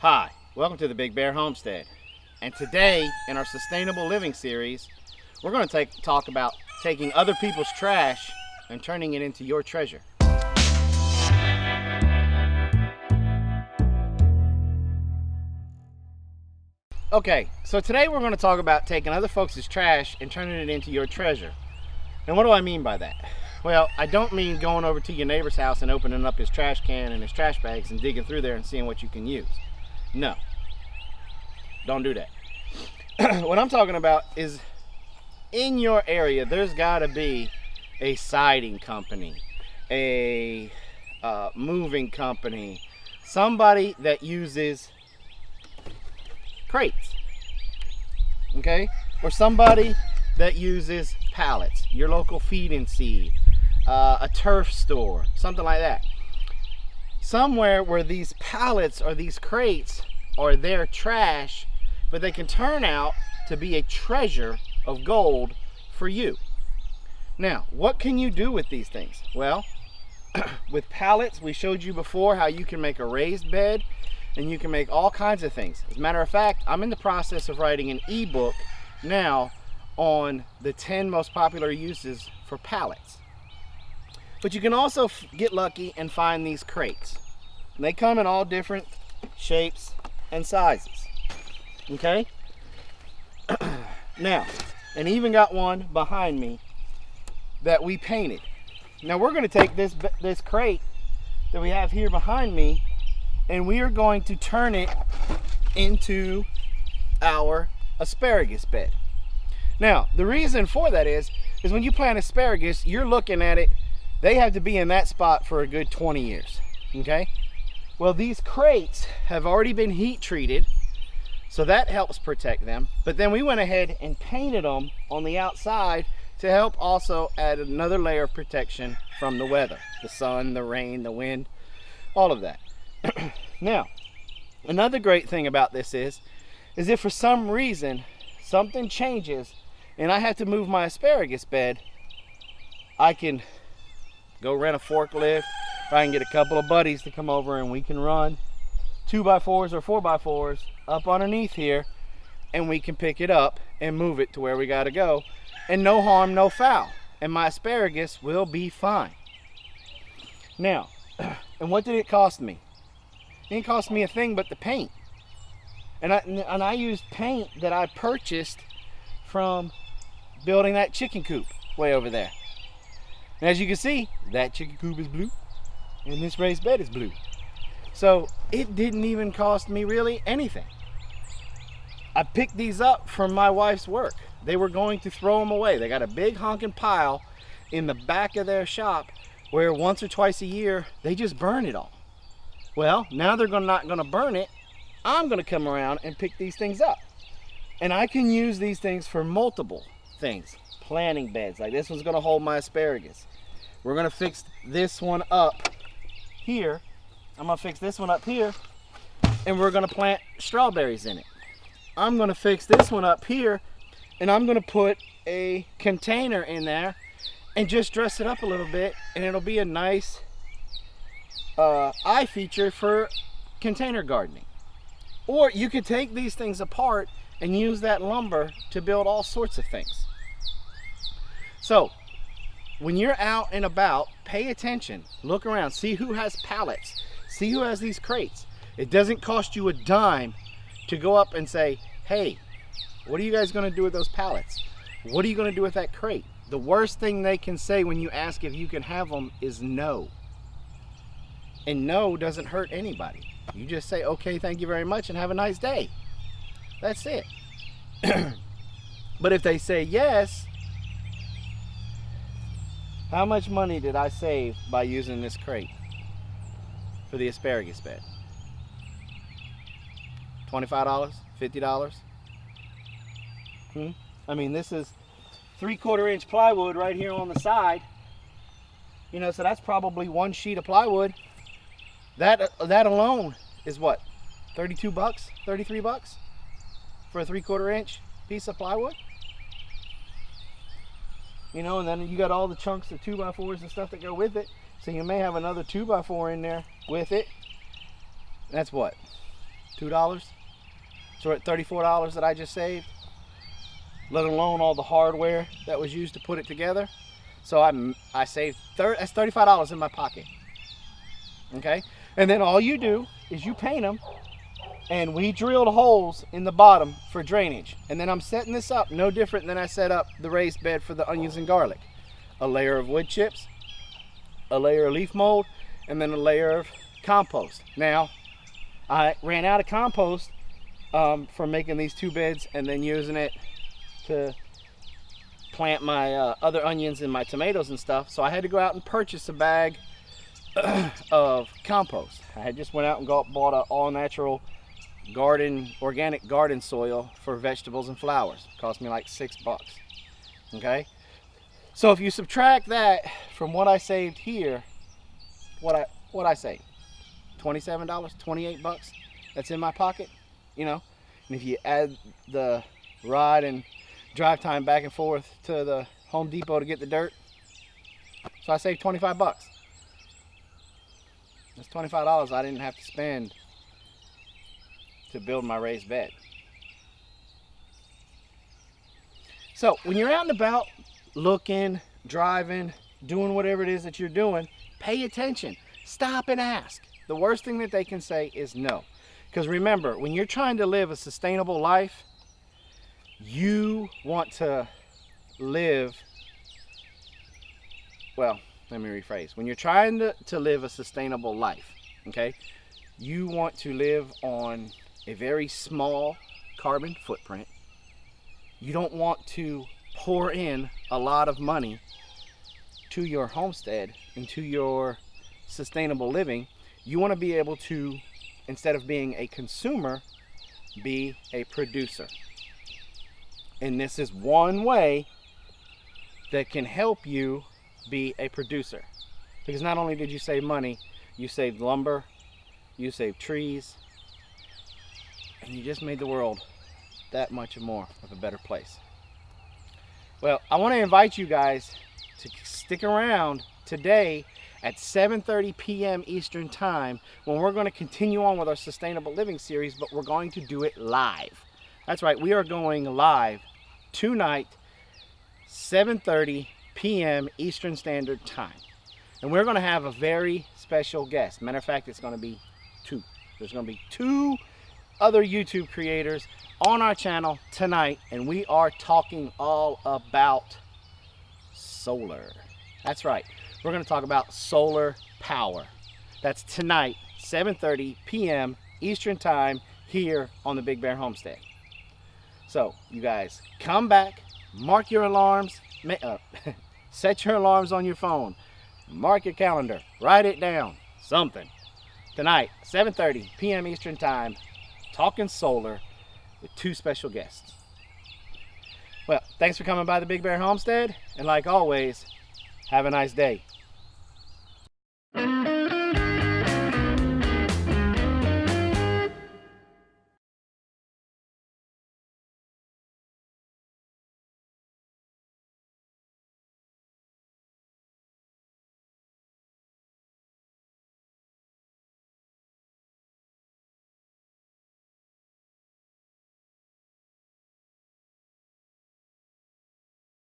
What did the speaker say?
Hi, welcome to the Big Bear Homestead. And today, in our sustainable living series, we're going to talk about taking other people's trash and turning it into your treasure. Okay, so today we're going to talk about taking other folks' trash and turning it into your treasure. And what do I mean by that? Well, I don't mean going over to your neighbor's house and opening up his trash can and his trash bags and digging through there and seeing what you can use. No, don't do that. What I'm talking about is in your area, there's got to be a siding company, a moving company, somebody that uses crates, okay? Or somebody that uses pallets, your local feed and seed, a turf store, something like that. Somewhere where these pallets or these crates are their trash, but they can turn out to be a treasure of gold for you. Now, what can you do with these things? Well, with pallets, we showed you before how you can make a raised bed and you can make all kinds of things. As a matter of fact, I'm in the process of writing an ebook now on the 10 most popular uses for pallets. But you can also get lucky and find these crates. And they come in all different shapes and sizes, okay? Now, and even got one behind me that we painted. Now we're going to take this crate that we have here behind me, and we are going to turn it into our asparagus bed. Now, the reason for that is when you plant asparagus, you're looking at it, they have to be in that spot for a good 20 years, okay? Well, these crates have already been heat treated, so that helps protect them. But then we went ahead and painted them on the outside to help also add another layer of protection from the weather, the sun, the rain, the wind, all of that. Now, another great thing about this is if for some reason something changes and I have to move my asparagus bed, I can go rent a forklift, or I can get a couple of buddies to come over and we can run 2x4s or 4x4s up underneath here, and we can pick it up and move it to where we got to go, and no harm, no foul, and my asparagus will be fine. Now, and what did it cost me? It didn't cost me a thing but the paint. And I used paint that I purchased from building that chicken coop way over there. And as you can see, that chicken coop is blue and this raised bed is blue. So it didn't even cost me really anything. I picked these up from my wife's work. They were going to throw them away. They got a big honking pile in the back of their shop where once or twice a year they just burn it all. Well, now they're not going to burn it. I'm going to come around and pick these things up. And I can use these things for multiple things. Planting beds, like this one's going to hold my asparagus. We're going to fix this one up here. I'm going to fix this one up here, and we're going to plant strawberries in it. I'm going to fix this one up here, and I'm going to put a container in there and just dress it up a little bit, and it'll be a nice eye feature for container gardening. Or you could take these things apart and use that lumber to build all sorts of things. So when you're out and about, pay attention, look around, see who has pallets, see who has these crates. It doesn't cost you a dime to go up and say, hey, what are you guys going to do with those pallets? What are you going to do with that crate? The worst thing they can say when you ask if you can have them is no. And no doesn't hurt anybody. You just say, okay, thank you very much and have a nice day. That's it. But if they say yes, how much money did I save by using this crate for the asparagus bed? $25? $50? I mean, this is 3/4 inch plywood right here on the side. You know, so that's probably one sheet of plywood. That alone is what? 32 bucks? 33 bucks for a 3/4 inch piece of plywood? You know, and then you got all the chunks of 2x4s and stuff that go with it. So you may have another 2x4 in there with it. That's what? $2. So we're at $34 that I just saved, let alone all the hardware that was used to put it together. So I saved that's $35 in my pocket. Okay, and then all you do is you paint them, and we drilled holes in the bottom for drainage. And then I'm setting this up no different than I set up the raised bed for the onions and garlic. A layer of wood chips, a layer of leaf mold, and then a layer of compost. Now, I ran out of compost from making these 2 beds and then using it to plant my other onions and my tomatoes and stuff. So I had to go out and purchase a bag of compost. I had just went out and bought an all-natural organic garden soil for vegetables and flowers. It cost me like $6. Okay, so if you subtract that from what I saved here, what I saved, $27, $28 that's in my pocket, you know. And if you add the ride and drive time back and forth to the Home Depot to get the dirt, so I saved $25. That's $25 I didn't have to spend to build my raised bed. So when you're out and about looking, driving, doing whatever it is that you're doing, pay attention. Stop and ask. The worst thing that they can say is no. Because remember, when you're trying to live a sustainable life, you want to live, well, let me rephrase. When you're trying to live a sustainable life, okay, you want to live on a very small carbon footprint. You don't want to pour in a lot of money to your homestead and to your sustainable living. You want to be able to, instead of being a consumer, be a producer. And this is one way that can help you be a producer. Because not only did you save money, you saved lumber, you saved trees, and you just made the world that much more of a better place. Well, I want to invite you guys to stick around today at 7:30 p.m. Eastern Time, when we're going to continue on with our sustainable living series, but we're going to do it live. That's right, we are going live tonight, 7:30 p.m. Eastern Standard Time. And we're going to have a very special guest. Matter of fact, it's going to be 2. There's going to be 2 other YouTube creators on our channel tonight, and we are talking all about solar. That's right. We're going to talk about solar power. That's tonight, 7:30 p.m. Eastern Time, here on the Big Bear Homestead. So, you guys, come back, mark your alarms, set your alarms on your phone, mark your calendar, write it down, something. Tonight, 7:30 p.m. Eastern Time, talking solar with 2 special guests. Well, thanks for coming by the Big Bear Homestead, and like always, have a nice day.